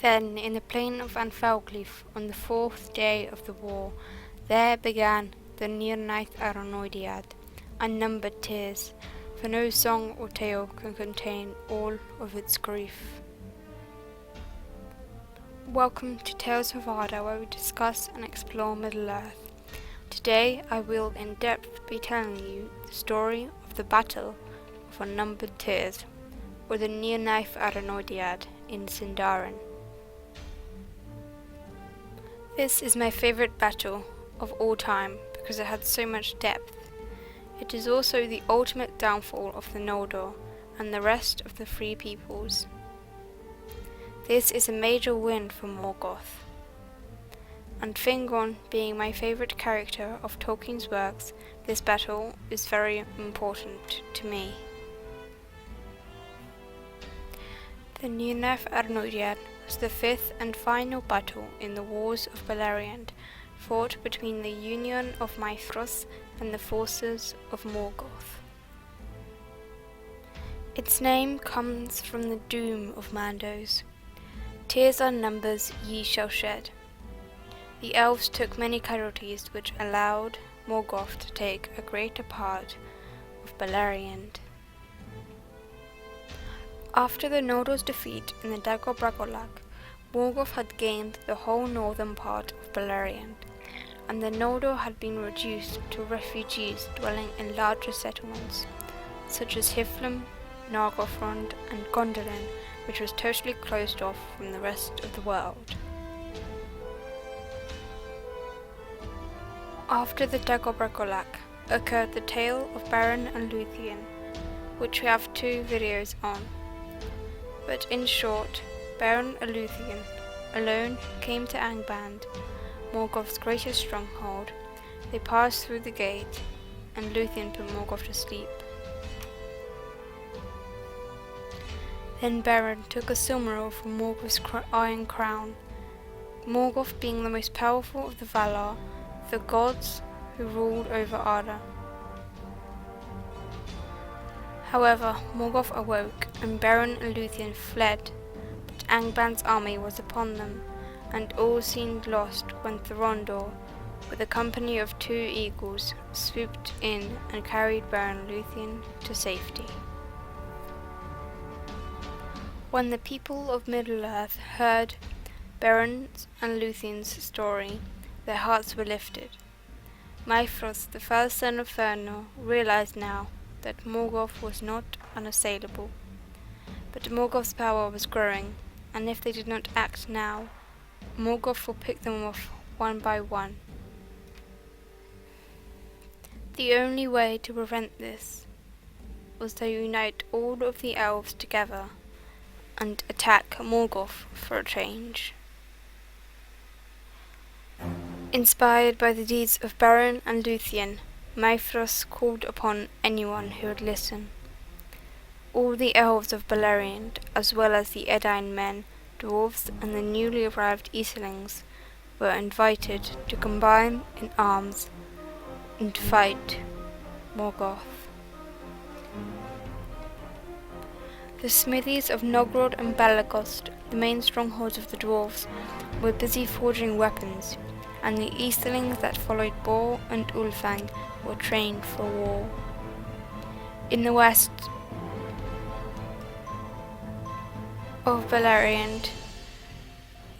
Then, in the plain of Anfalglif, on the 4th day of the war, there began the Nirnaeth Arenoidiad, unnumbered tears, for no song or tale can contain all of its grief. Welcome to Tales of Arda, where we discuss and explore Middle-earth. Today I will in depth be telling you the story of the Battle of Unnumbered Tears, or the Nirnaeth Arenoidiad in Sindarin. This is my favourite battle of all time because it had so much depth. It is also the ultimate downfall of the Noldor and the rest of the Free Peoples. This is a major win for Morgoth. And Fingon being my favourite character of Tolkien's works, this battle is very important to me. The Nirnaeth Arenoidiad was the 5th and final battle in the Wars of Beleriand, fought between the union of Maithros and the forces of Morgoth. Its name comes from the doom of Mandos. Tears unnumbered ye shall shed. The elves took many casualties, which allowed Morgoth to take a greater part of Beleriand. After the Noldor's defeat in the Dagor-Bragollach, Morgoth had gained the whole northern part of Beleriand, and the Noldor had been reduced to refugees dwelling in larger settlements, such as Hiflum, Nargothrond, and Gondolin, which was totally closed off from the rest of the world. After the Dagor-Bragollach occurred the tale of Beren and Luthien, which we have 2 videos on. But in short, Beren and Luthien alone came to Angband, Morgoth's greatest stronghold. They passed through the gate, and Luthien put Morgoth to sleep. Then Beren took a Silmaril from Morgoth's iron crown. Morgoth being the most powerful of the Valar, the gods who ruled over Arda. However, Morgoth awoke, and Beren and Luthien fled, but Angband's army was upon them, and all seemed lost when Thorondor, with a company of 2 eagles, swooped in and carried Beren and Luthien to safety. When the people of Middle-earth heard Beren's and Luthien's story, their hearts were lifted. Maithros, the first son of Fëanor, realized now that Morgoth was not unassailable. But Morgoth's power was growing, and if they did not act now, Morgoth would pick them off one by one. The only way to prevent this was to unite all of the elves together and attack Morgoth for a change. Inspired by the deeds of Beren and Luthien, Maithros called upon anyone who would listen. All the elves of Beleriand, as well as the Edain men, dwarves, and the newly arrived Easterlings, were invited to combine in arms and fight Morgoth. The smithies of Nogrod and Balagost, the main strongholds of the dwarves, were busy forging weapons, and the Easterlings that followed Bor and Ulfang were trained for war. In the west of Beleriand,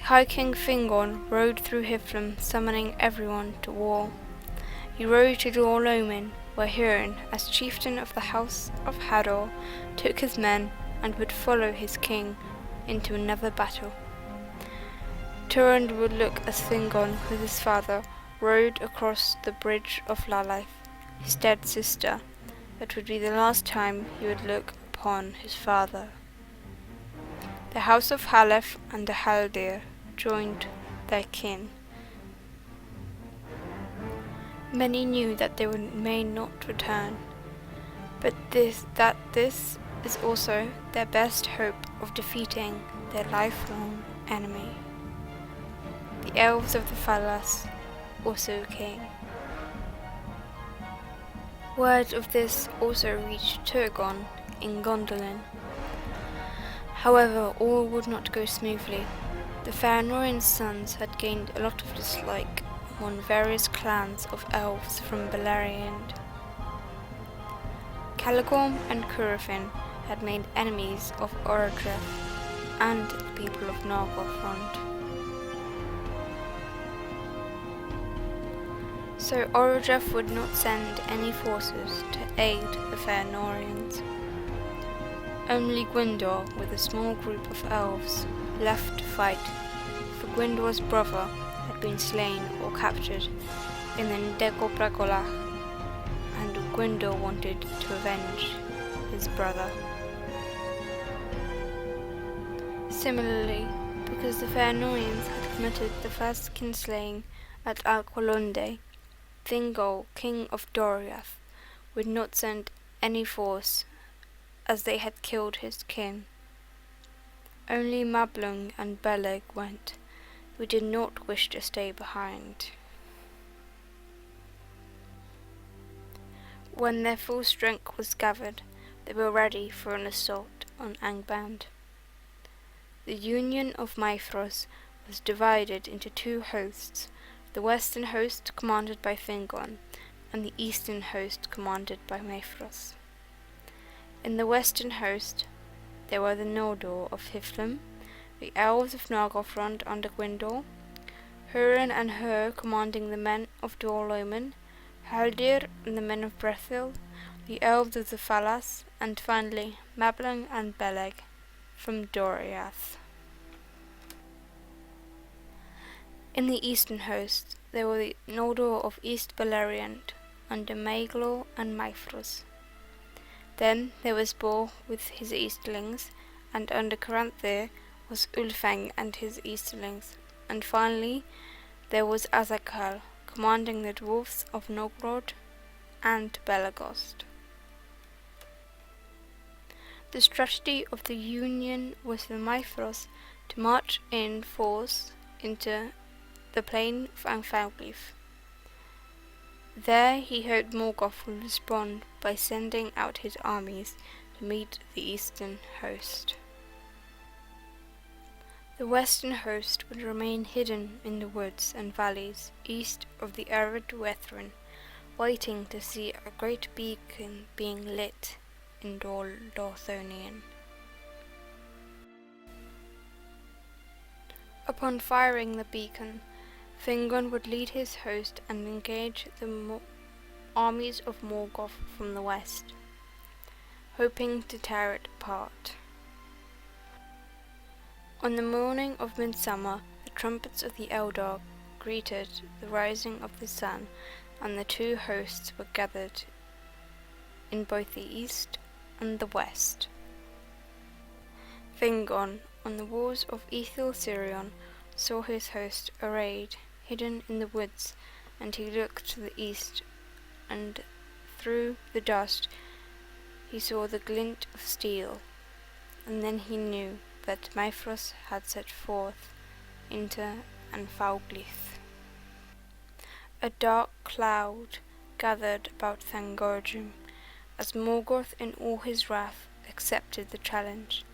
High King Fingon rode through Hiflum, summoning everyone to war. He rode to Dor Lomin, where Hurin, as chieftain of the House of Hador, took his men and would follow his king into another battle. Turand would look as Fingon, with his father, rode across the bridge of Lalaith, his dead sister. That would be the last time he would look upon his father. The house of Halef and the Haldir joined their kin. Many knew that they may not return, but this is also their best hope of defeating their lifelong enemy. The elves of the Falas also came. Word of this also reached Turgon in Gondolin. However, all would not go smoothly. The Farinorian sons had gained a lot of dislike among various clans of elves from Beleriand. Caligorm and Curufin had made enemies of Orodreth and the people of Nargothrond. So Orodreth would not send any forces to aid the Farinorians. Only Gwyndor, with a small group of elves, left to fight, for Gwyndor's brother had been slain or captured in the Ndegobregolach, and Gwyndor wanted to avenge his brother. Similarly, because the Farinorians had committed the first kinslaying at Alqualonde, Thingol, king of Doriath, would not send any force, as they had killed his kin. Only Mablung and Beleg went, who did not wish to stay behind. When their full strength was gathered, they were ready for an assault on Angband. The Union of Maefros was divided into two hosts, the western host commanded by Fingon, and the eastern host commanded by Maefros. In the western host there were the Noldor of Hiflem, the elves of Nargothrond under Gwyndor, Hurin and Hur commanding the men of Dolfen, Haldir and the men of Brethil, the elves of the Falas, and finally Mablung and Beleg from Doriath. In the eastern host there were the Noldor of East Beleriand under Maegor and Maefros. Then there was Bor with his easterlings, and under Caranthir was Ulfang and his easterlings, and finally there was Azakal, commanding the dwarfs of Nogrod and Belagost. The strategy of the Union was for Maefros to march in force into the plain of Anfalglif. There he hoped Morgoth would respond by sending out his armies to meet the eastern host. The western host would remain hidden in the woods and valleys east of the arid Wethrin, waiting to see a great beacon being lit in Dol Dorthonion. Upon firing the beacon, Fingon would lead his host and engage the armies of Morgoth from the west, hoping to tear it apart. On the morning of midsummer, the trumpets of the Eldar greeted the rising of the sun, and the two hosts were gathered in both the east and the west. Fingon, on the walls of Ethel Sirion, saw his host arrayed, hidden in the woods, and he looked to the east, and through the dust he saw the glint of steel, and then he knew that Maefros had set forth into Anfalglith. A dark cloud gathered about Thangorgrim, as Morgoth in all his wrath accepted the challenge.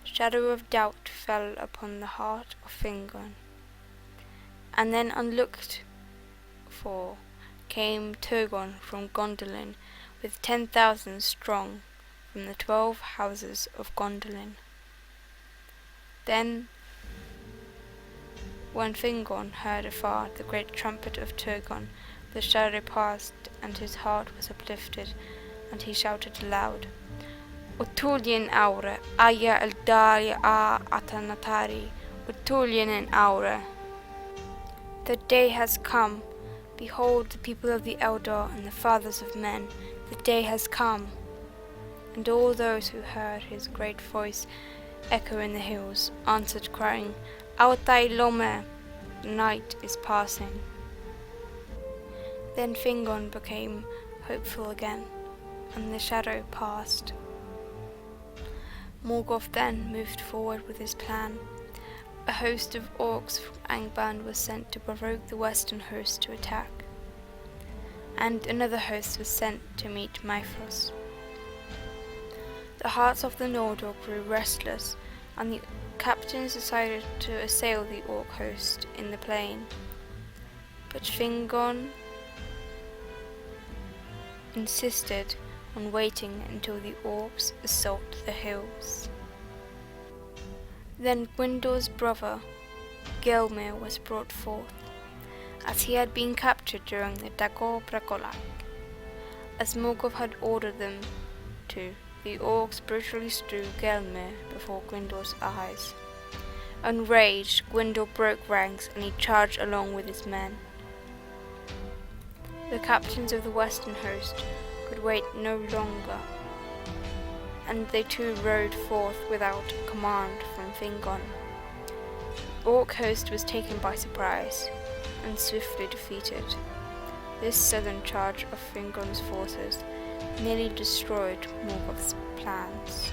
A shadow of doubt fell upon the heart of Fingon. And then unlooked for came Turgon from Gondolin with 10,000 strong from the 12 houses of Gondolin. Then when Fingon heard afar the great trumpet of Turgon, the shadow passed and his heart was uplifted, and he shouted aloud, Otulian aure, aya eldaria a atanatari, Otulian in aure. The day has come. Behold the people of the Eldar and the fathers of men. The day has come. And all those who heard his great voice echo in the hills answered, crying, Autai Lome, the night is passing. Then Fingon became hopeful again, and the shadow passed. Morgoth then moved forward with his plan. A host of orcs from Angband was sent to provoke the western host to attack, and another host was sent to meet Maefros. The hearts of the Noldor grew restless, and the captains decided to assail the orc host in the plain, but Fingon insisted on waiting until the orcs assault the hills. Then Gwyndor's brother, Gelmir, was brought forth, as he had been captured during the Dagor Bragollach. As Morgoth had ordered them to, the orcs brutally slew Gelmir before Gwyndor's eyes. Enraged, Gwyndor broke ranks and he charged along with his men. The captains of the western host could wait no longer, and they too rode forth without command from Fingon. The orc host was taken by surprise and swiftly defeated. This sudden charge of Fingon's forces nearly destroyed Morgoth's plans.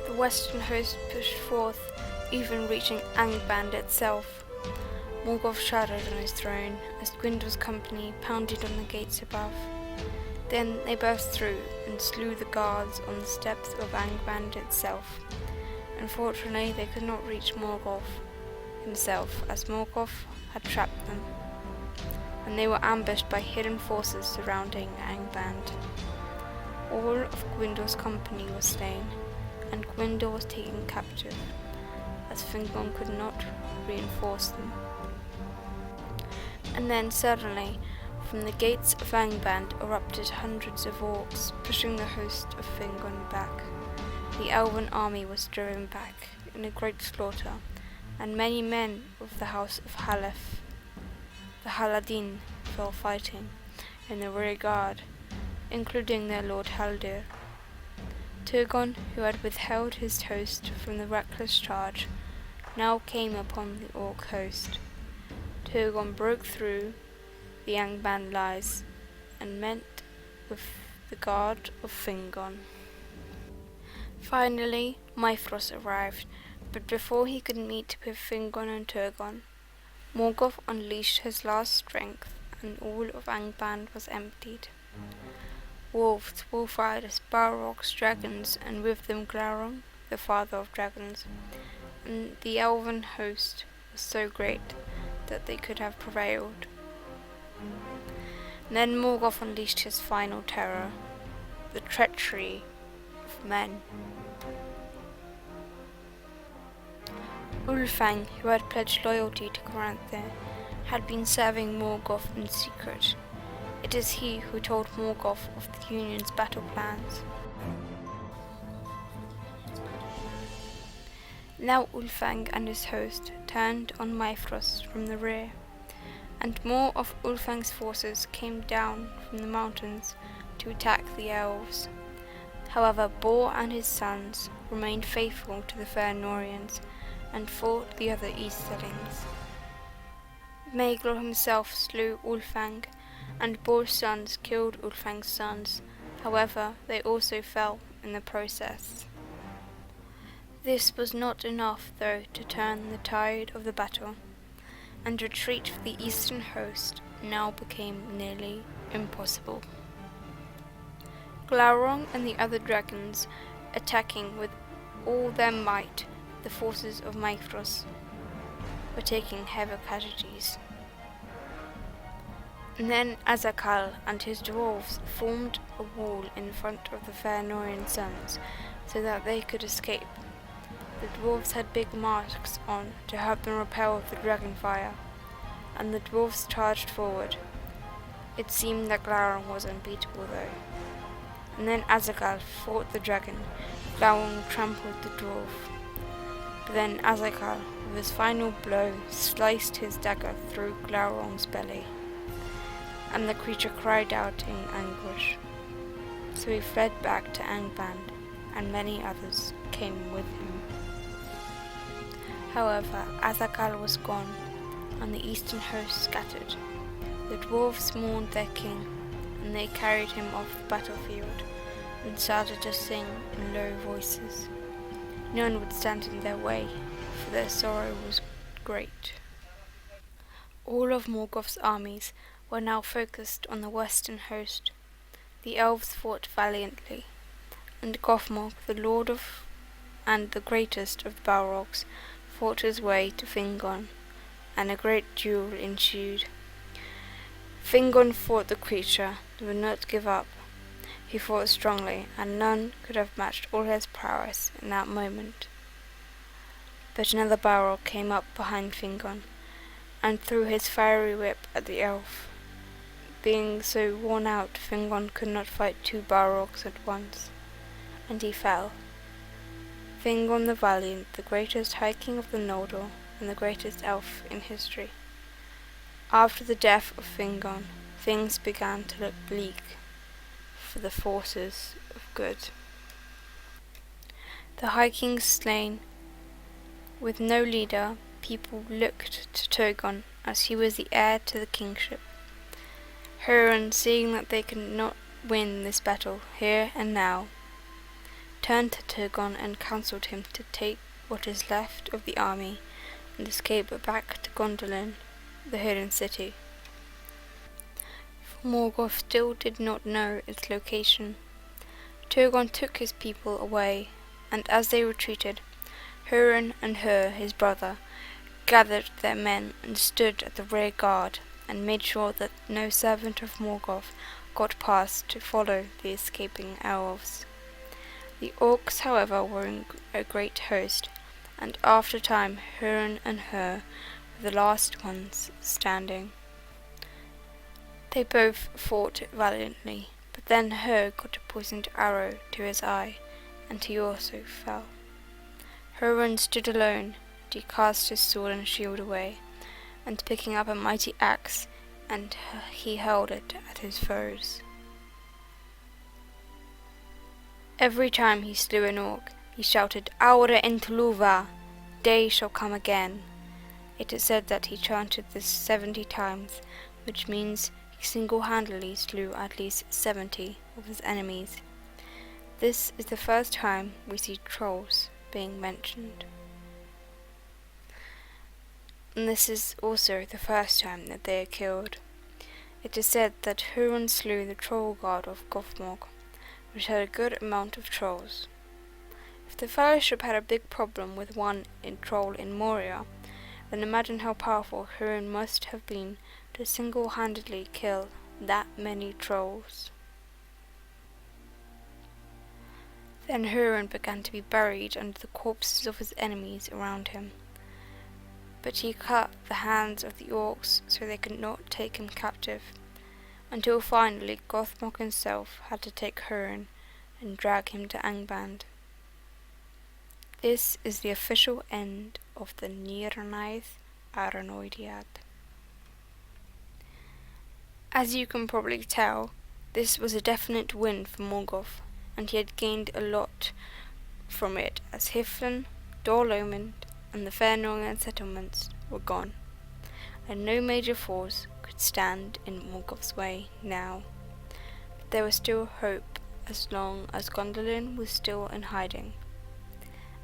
The western host pushed forth, even reaching Angband itself. Morgoth shuddered on his throne as Gwyndor's company pounded on the gates above. Then they burst through and slew the guards on the steps of Angband itself. Unfortunately, they could not reach Morgoth himself, as Morgoth had trapped them, and they were ambushed by hidden forces surrounding Angband. All of Gwyndor's company was slain, and Gwyndor was taken captive, as Fingon could not reinforce them. And then suddenly, from the gates of Angband erupted hundreds of orcs, pushing the host of Fingon back. The elven army was driven back in a great slaughter, and many men of the house of Halef, the Haladin, fell fighting in the rear guard, including their lord Haldir. Turgon, who had withheld his host from the reckless charge, now came upon the orc host. Turgon broke through the Angband lines and met with the guard of Fingon. Finally, Mythros arrived, but before he could meet with Fingon and Turgon, Morgoth unleashed his last strength, and all of Angband was emptied. Wolves, wolf-riders, balrogs, dragons, and with them Glaurung, the father of dragons, and the elven host was so great that they could have prevailed. And then Morgoth unleashed his final terror, the treachery of men. Ulfang, who had pledged loyalty to Coranthe, had been serving Morgoth in secret. It is he who told Morgoth of the Union's battle plans. Now Ulfang and his host turned on Mythros from the rear, and more of Ulfang's forces came down from the mountains to attack the elves. However, Bor and his sons remained faithful to the Faeronians and fought the other Easterlings. Maegor himself slew Ulfang, and Bor's sons killed Ulfang's sons. However, they also fell in the process. This was not enough, though, to turn the tide of the battle, and retreat for the eastern host now became nearly impossible. Glaurung and the other dragons, attacking with all their might the forces of Mythros, were taking heavy casualties. And then Azakal and his dwarves formed a wall in front of the Faeronian sons so that they could escape. The dwarves had big masks on to help them repel the dragon fire, and the dwarves charged forward. It seemed that Glaurung was unbeatable though. And then Azakal fought the dragon. Glaurung trampled the dwarf. But then Azakal, with his final blow, sliced his dagger through Glaurung's belly, and the creature cried out in anguish. So he fled back to Angband, and many others came with him. However, Azakal was gone, and the eastern host scattered. The dwarves mourned their king, and they carried him off the battlefield, and started to sing in low voices. None would stand in their way, for their sorrow was great. All of Morgoth's armies were now focused on the western host. The elves fought valiantly, and Gothmog, the lord of and the greatest of the Balrogs, fought his way to Fingon, and a great duel ensued. Fingon fought the creature, and would not give up. He fought strongly, and none could have matched all his prowess in that moment. But another Balrog came up behind Fingon, and threw his fiery whip at the elf. Being so worn out, Fingon could not fight two Balrogs at once, and he fell. Fingon the Valiant, the greatest High King of the Noldor, and the greatest elf in history. After the death of Fingon, things began to look bleak for the forces of good. The High King slain, with no leader, people looked to Turgon, as he was the heir to the kingship. Huron, seeing that they could not win this battle here and now, turned to Turgon and counselled him to take what is left of the army and escape back to Gondolin, the hidden city. For Morgoth still did not know its location. Turgon took his people away, and as they retreated, Huron and Hur, his brother, gathered their men and stood at the rear guard, and made sure that no servant of Morgoth got past to follow the escaping elves. The orcs, however, were in a great host, and after time Huron and Hur were the last ones standing. They both fought valiantly, but then Hur got a poisoned arrow to his eye, and he also fell. Huron stood alone, and he cast his sword and shield away, and picking up a mighty axe, and he hurled it at his foes. Every time he slew an orc, he shouted, "Aure Entluva! Day shall come again." It is said that he chanted this 70 times, which means he single-handedly slew at least 70 of his enemies. This is the first time we see trolls being mentioned. And this is also the first time that they are killed. It is said that Huron slew the troll god of Gothmog, which had a good amount of trolls. If the Fellowship had a big problem with one troll in Moria, then imagine how powerful Huron must have been to single-handedly kill that many trolls. Then Huron began to be buried under the corpses of his enemies around him. But he cut the hands of the orcs so they could not take him captive, until finally Gothmog himself had to take Huron and drag him to Angband. This is the official end of the Nirnaeth Arenoidiad. As you can probably tell, this was a definite win for Morgoth, and he had gained a lot from it, as Hiflen, Dol Lomond, and the Fair Northern settlements were gone, and no major force could stand in Morgoth's way now. But there was still hope as long as Gondolin was still in hiding,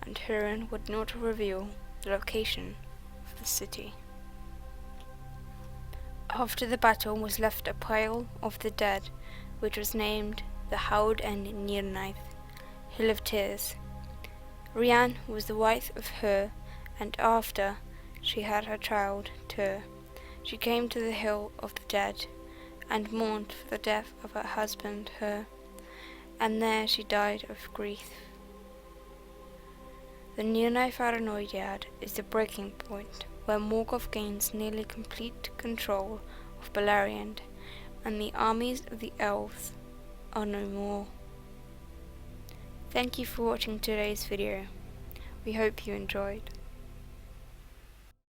and Huron would not reveal the location of the city. After the battle was left a pile of the dead, which was named the Howe and Nirnaeth, Hill of Tears. Rian was the wife of Hur, and after she had her child, Tyr, she came to the Hill of the Dead, and mourned for the death of her husband Hur, and there she died of grief. The Nirnaeth Arenoidiad is the breaking point where Morgoth gains nearly complete control of Beleriand, and the armies of the elves are no more. Thank you for watching today's video. We hope you enjoyed.